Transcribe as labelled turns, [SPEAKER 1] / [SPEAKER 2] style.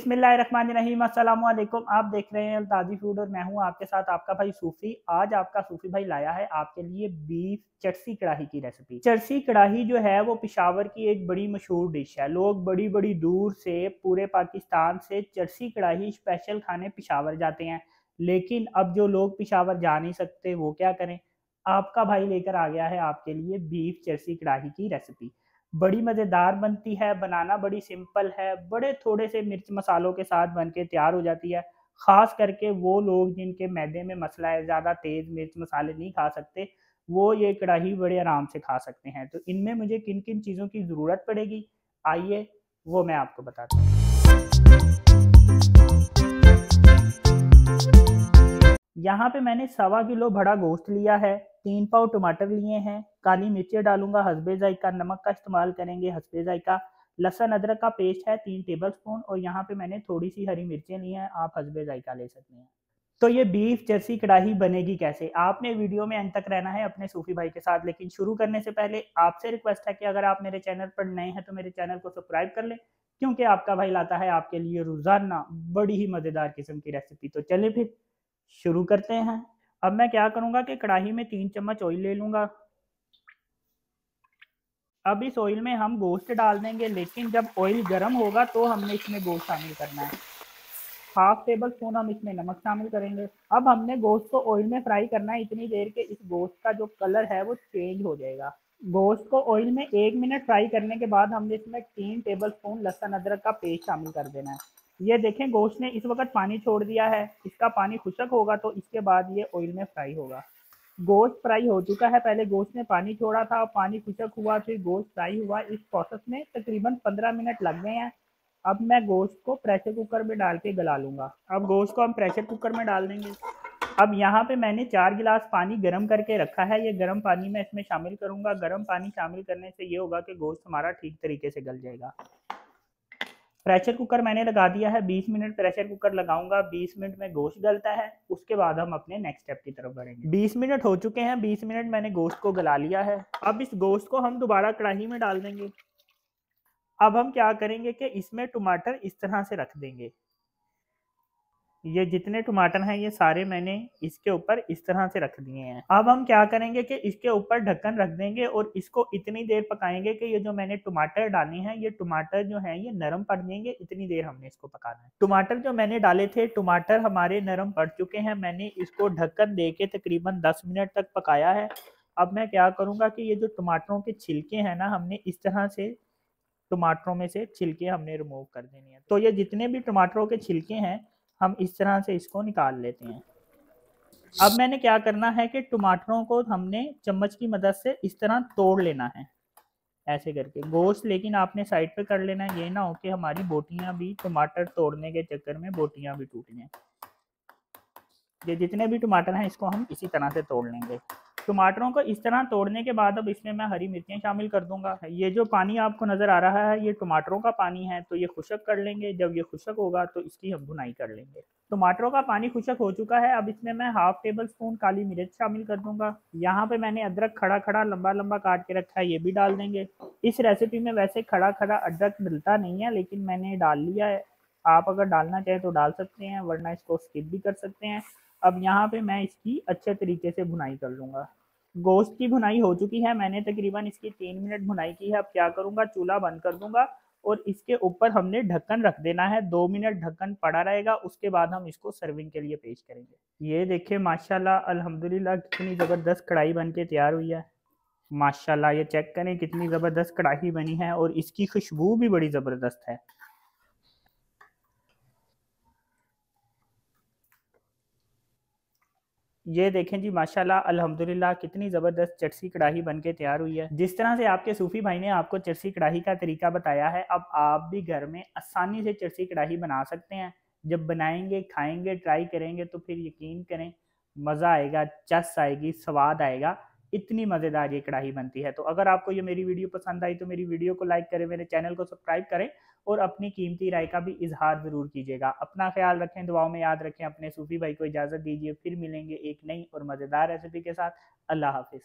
[SPEAKER 1] बिस्मिल्लाहिर्रहमानिर्रहीम, अस्सलाम वालेकुम। आप देख रहे हैं अल्ताजी फूड और मैं हूं आपके साथ आपका भाई सूफी। आज आपका सूफी भाई लाया है आपके लिए बीफ चरसी कढ़ाई की रेसिपी। चरसी कढ़ाई जो है वो पिशावर की एक बड़ी मशहूर डिश है। लोग बड़ी बड़ी दूर से पूरे पाकिस्तान से चरसी कढ़ाई स्पेशल खाने पिशावर जाते हैं, लेकिन अब जो लोग पिशावर जा नहीं सकते वो क्या करें। आपका भाई लेकर आ गया है आपके लिए बीफ चरसी कढ़ाई की रेसिपी। बड़ी मज़ेदार बनती है, बनाना बड़ी सिंपल है, बड़े थोड़े से मिर्च मसालों के साथ बन के तैयार हो जाती है। ख़ास करके वो लोग जिनके मैदे में मसला है, ज़्यादा तेज़ मिर्च मसाले नहीं खा सकते, वो ये कढ़ाई बड़े आराम से खा सकते हैं। तो इनमें मुझे किन किन चीज़ों की ज़रूरत पड़ेगी, आइए वो मैं आपको बताता हूँ। यहाँ पे मैंने 1.25 किलो बड़ा गोश्त लिया है, 3 पाव टमाटर लिए हैं, काली मिर्चें डालूंगा हस्बे जायका, नमक का इस्तेमाल करेंगे हस्बे जायका, लहसुन अदरक का पेस्ट है 3 टेबलस्पून और यहाँ पे मैंने थोड़ी सी हरी मिर्चें ली हैं, आप हस्बे जायका ले सकते हैं। तो ये बीफ जर्सी कढ़ाई बनेगी कैसे, आपने वीडियो में अंत तक रहना है अपने सूफी भाई के साथ। लेकिन शुरू करने से पहले आपसे रिक्वेस्ट है कि अगर आप मेरे चैनल पर नए हैं तो मेरे चैनल को सब्सक्राइब कर लें, क्योंकि आपका भाई लाता है आपके लिए रोजाना बड़ी ही मज़ेदार किस्म की रेसिपी। तो चले फिर शुरू करते हैं। अब मैं क्या करूंगा कि कढ़ाई में 3 चम्मच ऑयल ले लूंगा। अब इस ऑयल में हम गोश्त डाल देंगे, लेकिन जब ऑयल गर्म होगा तो हमने इसमें गोश्त शामिल करना है। 1/2 टेबल स्पून हम इसमें नमक शामिल करेंगे। अब हमने गोश्त को ऑयल में फ्राई करना है इतनी देर के इस गोश्त का जो कलर है वो चेंज हो जाएगा। गोश्त को ऑयल में 1 मिनट फ्राई करने के बाद हमने इसमें 3 टेबल स्पून लहसुन अदरक का पेस्ट शामिल कर देना है। ये देखें गोश्त ने इस वक्त पानी छोड़ दिया है, इसका पानी खुशक होगा तो इसके बाद ये ऑयल में फ्राई होगा। गोश्त फ्राई हो चुका है, पहले गोश्त ने पानी छोड़ा था, पानी खुशक हुआ, फिर गोश्त फ्राई हुआ। इस प्रोसेस में तकरीबन 15 मिनट लग गए हैं। अब मैं गोश्त को प्रेशर कुकर में डाल के गला लूंगा। अब गोश्त को हम प्रेशर कुकर में डाल देंगे। अब यहाँ पे मैंने 4 गिलास पानी गर्म करके रखा है, ये गर्म पानी मैं इसमें शामिल करूंगा। गर्म पानी शामिल करने से ये होगा कि गोश्त हमारा ठीक तरीके से गल जाएगा। प्रेशर कुकर मैंने लगा दिया है, 20 मिनट प्रेशर कुकर लगाऊंगा। 20 मिनट में गोश्त गलता है, उसके बाद हम अपने नेक्स्ट स्टेप की तरफ बढ़ेंगे। 20 मिनट हो चुके हैं, 20 मिनट मैंने गोश्त को गला लिया है। अब इस गोश्त को हम दोबारा कढ़ाई में डाल देंगे। अब हम क्या करेंगे कि इसमें टमाटर इस तरह से रख देंगे। ये जितने टमाटर हैं ये सारे मैंने इसके ऊपर इस तरह से रख दिए हैं। अब हम क्या करेंगे कि इसके ऊपर ढक्कन रख देंगे और इसको इतनी देर पकाएंगे कि ये जो मैंने टमाटर डाले हैं ये टमाटर जो हैं ये नरम पड़ जाएंगे। इतनी देर हमने इसको पकाना है। टमाटर जो मैंने डाले थे टमाटर हमारे नरम पड़ चुके हैं। मैंने इसको ढक्कन दे के तकरीबन 10 मिनट तक पकाया है। अब मैं क्या करूंगा कि ये जो टमाटरों के छिलके हैं ना, हमने इस तरह से टमाटरों में से छिलके हमने रिमूव कर देने हैं। तो ये जितने भी टमाटरों के छिलके हैं हम इस तरह से इसको निकाल लेते हैं। अब मैंने क्या करना है कि टमाटरों को हमने चम्मच की मदद से इस तरह तोड़ लेना है, ऐसे करके। गोश्त लेकिन आपने साइड पे कर लेना है, ये ना हो कि हमारी बोटियां भी टमाटर तोड़ने के चक्कर में बोटियां भी टूट जाएं। ये जितने भी टमाटर हैं इसको हम इसी तरह से तोड़ लेंगे। टमाटरों को इस तरह तोड़ने के बाद अब इसमें मैं हरी मिर्चें शामिल कर दूंगा। ये जो पानी आपको नजर आ रहा है ये टमाटरों का पानी है, तो ये खुशक कर लेंगे। जब ये खुशक होगा तो इसकी हम भुनाई कर लेंगे। टमाटरों का पानी खुशक हो चुका है, अब इसमें मैं 1/2 टेबल स्पून काली मिर्च शामिल कर दूंगा। यहाँ पे मैंने अदरक खड़ा खड़ा लंबा लंबा काट के रखा है, ये भी डाल देंगे। इस रेसिपी में वैसे खड़ा खड़ा अदरक मिलता नहीं है, लेकिन मैंने डाल लिया है। आप अगर डालना चाहें तो डाल सकते हैं, वरना इसको स्किप भी कर सकते हैं। अब यहाँ पे मैं इसकी अच्छे तरीके से भुनाई कर लूँगा। गोश्त की भुनाई हो चुकी है, मैंने तकरीबन इसकी 3 मिनट भुनाई की है। अब क्या करूँगा, चूल्हा बंद कर दूंगा और इसके ऊपर हमने ढक्कन रख देना है। 2 मिनट ढक्कन पड़ा रहेगा, उसके बाद हम इसको सर्विंग के लिए पेश करेंगे। ये देखिए माशाल्लाह अल्हम्दुलिल्लाह कितनी ज़बरदस्त कढ़ाई बन के तैयार हुई है। माशाल्लाह ये चेक करें कितनी ज़बरदस्त कढ़ाई बनी है और इसकी खुशबू भी बड़ी ज़बरदस्त है। ये देखें जी माशाल्लाह अल्हम्दुलिल्लाह कितनी ज़बरदस्त चरसी कढ़ाई बन के तैयार हुई है। जिस तरह से आपके सूफी भाई ने आपको चरसी कढ़ाई का तरीका बताया है, अब आप भी घर में आसानी से चरसी कढ़ाई बना सकते हैं। जब बनाएंगे, खाएंगे, ट्राई करेंगे तो फिर यकीन करें मज़ा आएगा, चस आएगी, स्वाद आएगा। इतनी मज़ेदार ये कढ़ाई बनती है। तो अगर आपको ये मेरी वीडियो पसंद आई तो मेरी वीडियो को लाइक करें, मेरे चैनल को सब्सक्राइब करें और अपनी कीमती राय का भी इजहार ज़रूर कीजिएगा। अपना ख्याल रखें, दुआओं में याद रखें। अपने सूफी भाई को इजाज़त दीजिए, फिर मिलेंगे एक नई और मज़ेदार रेसिपी के साथ। अल्लाह हाफिज़।